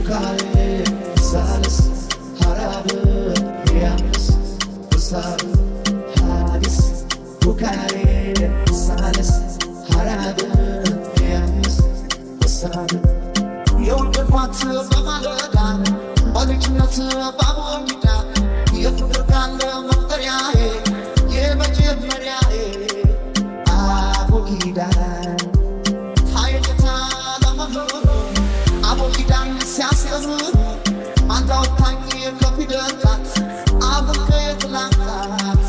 Ukale, Salas, Harab, Yams, Usab, Hadis, Ukale, Salas, Harab, Yams, Usab. Yon the Fatu, Bamalagan, Balikinatu, Babonita, Yafukanda, Mataria, Yemajib Maria, Abukida, Hayata, Lamamu, Abukidan, Sasamu, Mandao Tanki, Confident, Abukit Lankat,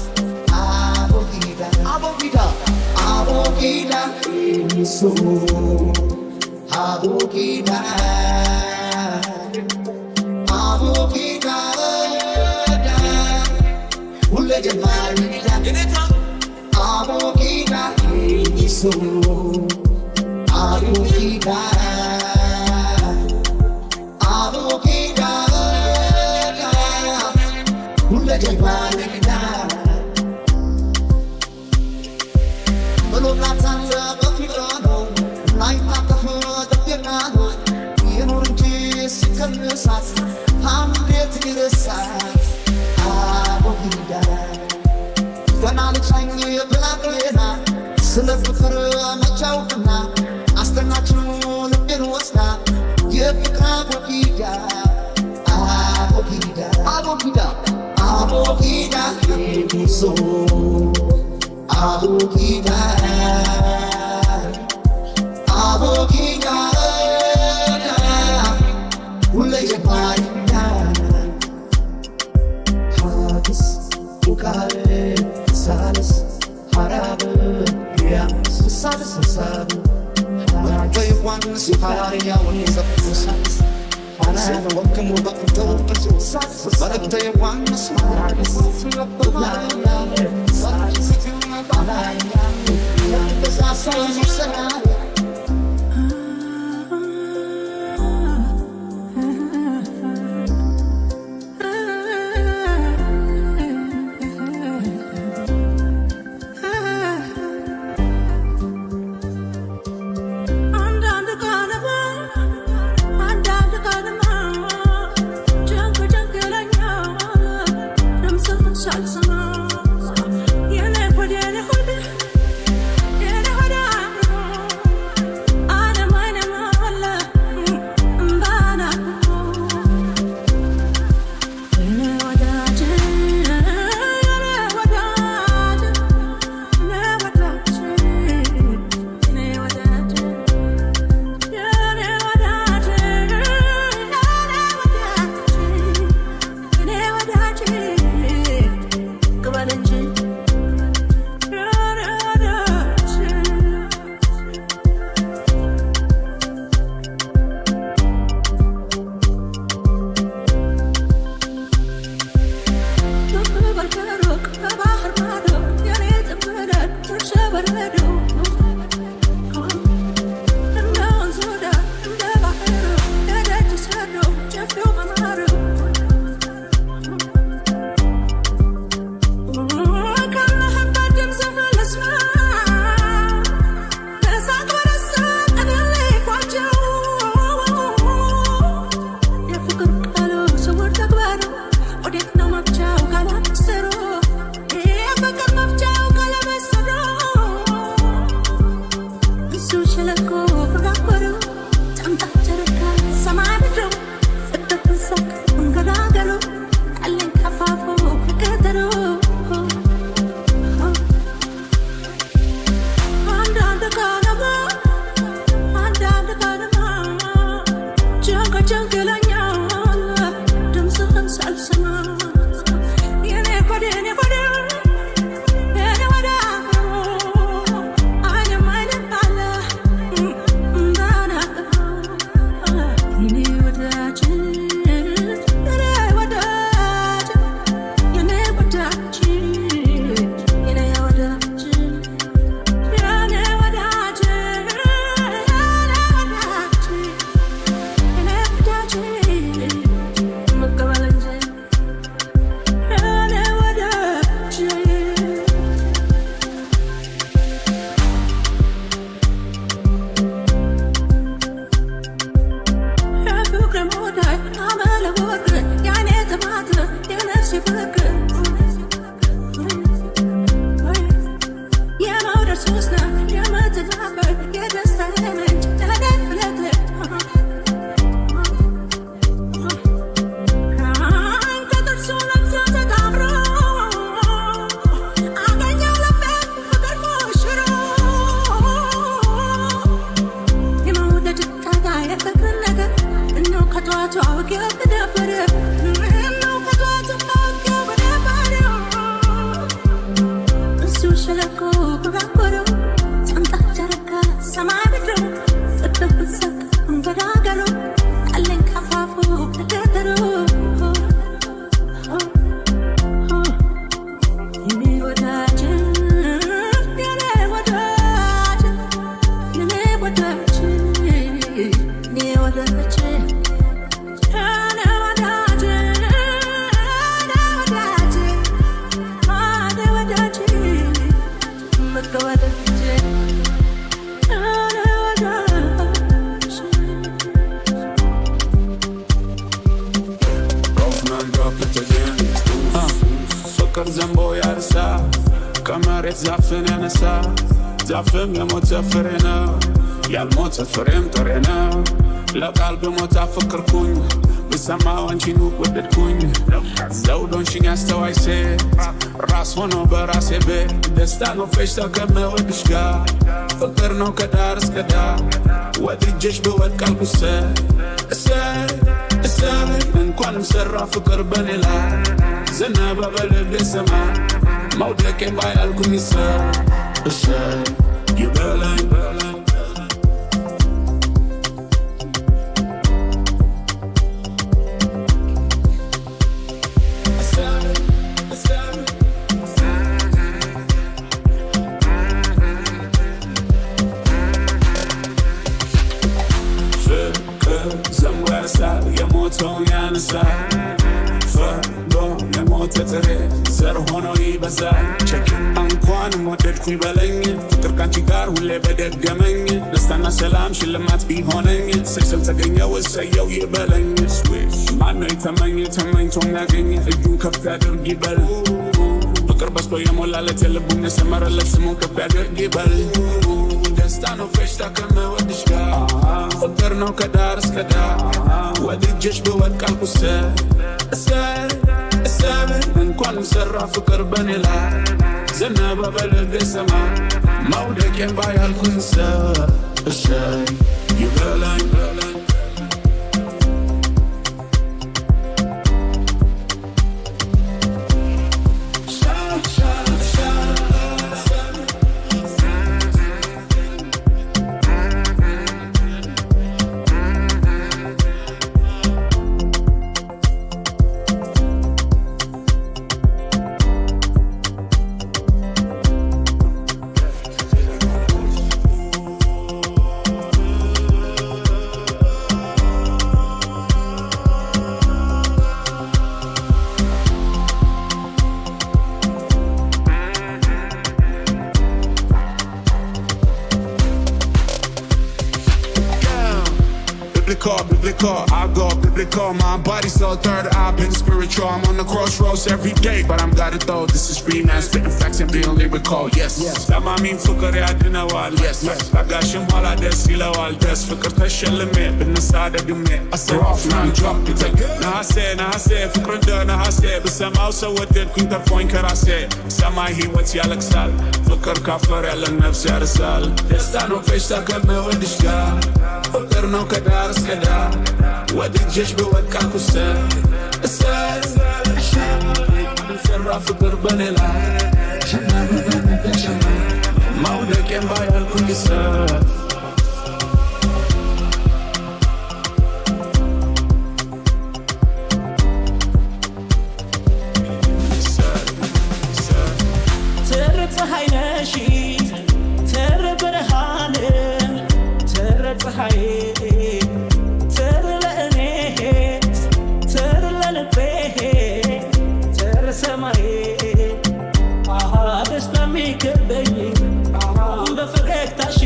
Abukida, Abukida, Abukida, Isu, Abukida, Abukida, Ulaja Marina, Abukida, Isu, Abukida. Belum datang berpikiran, naik tak terdengar. Yang sikan resas, hampir terresas. Abukida, kenal canggi belakangnya, selepas macam kena, astana cuma lebih luasnya. Dia pikir abukida, abukida, abukida. Abukida, Isu, Abukida, Abukida, Ulaja Marina, Hadis, Ukale, Salas, Harab, Yams, Salas, Sabu, They want to see how they are when he's up to Salas. Welcome back to the but if they want to smile, through up the line, ከመሬት ዛፍን ያነሳ ዛፍም የሞተ ፍሬ ነው ያልሞተ ፍሬም ጥሬ ነው ለቃል ብሞት አፈቅርኩኝ ብሰማው አንቺኑ ወደድኩኝ ዘውዶንሽኝ አስተዋይ ሴት ራስ ሆኖ በራሴ ቤት ደስታ ነው ፌሽታ ከምወድሽ ጋር ፍቅር ነው ከዳር እስከ ዳር ወድጄሽ ብወድቅ አልኩሰ እሰይ እንኳንም ሰራ ፍቅር በኔ ላይ ዘነበ በልቤ ሰማይ መውደቄን ባያልኩኝ እሰይ ይበለኝ ፍቅር ዘንቦ ያርሳል የሞተውን ያነሳል ፈርዶ የሞተ ጥሬ ዘር ሆኖ ይበዛል እንኳንም ወደድኩኝ በለኝ ፍቅር ካንቺ ጋር ሁሌ በደገመኝ ደስታና ሰላም ሽልማት ቢሆነኝ ስል ተገኘው እሰየው ይበለኝ ማነው የተመኘ ተመኝቶ የሚያገኝ እጁን ከፍ ያድርግ ይበል ፍቅር በስቶ የሞላለት የልቡም የሰመረለት ስሙን ከፍ ያድርግ ይበል ደስታ ነው ፌሽታ ከምወድሽ ጋር ፍቅር ነው ከዳር እስከ ዳር ወድጄሽ ብወድቅ አልኩሰ እሰይ እንኳንም ሰራ ፍቅር በኔ ላይ ዘነበ በልቤ ሰማይ መውደቄን ባያልኩኝ እሰይ ይበለኝ Biblical, I go biblical. My body so third eye, been spiritual. I'm on the crossroads every day, but I'm got it though. This is free man, spitting facts and being lyrical. Yes, that my mean fucker, I didn't know. Yes, I got him while I dance, see low, I'll dance. Fucker, touch your limit, been inside of the man. I said, off now, drop it. Now I said, fucker, done, now I said, but somehow so what did Queen Point, can I say? Somehow he went to Alexal. Fucker, kaffer, Ellen, Nefs, Yarisal. There's no face, I got me with this guy. Fucker, no kadar, skadar. ወድጄሽ ብወድቅ አልኩሰ እሰይ ሰራ ፍቅር በኔ ላይ መውደቄን ባያልኩኝ ትር ፀሐይ ነሽ ትር ብርሃን ትር ፀሐይ ደስታ የሚከበኝ በፈገግታሽ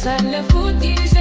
ያሳለፉት ጊዜ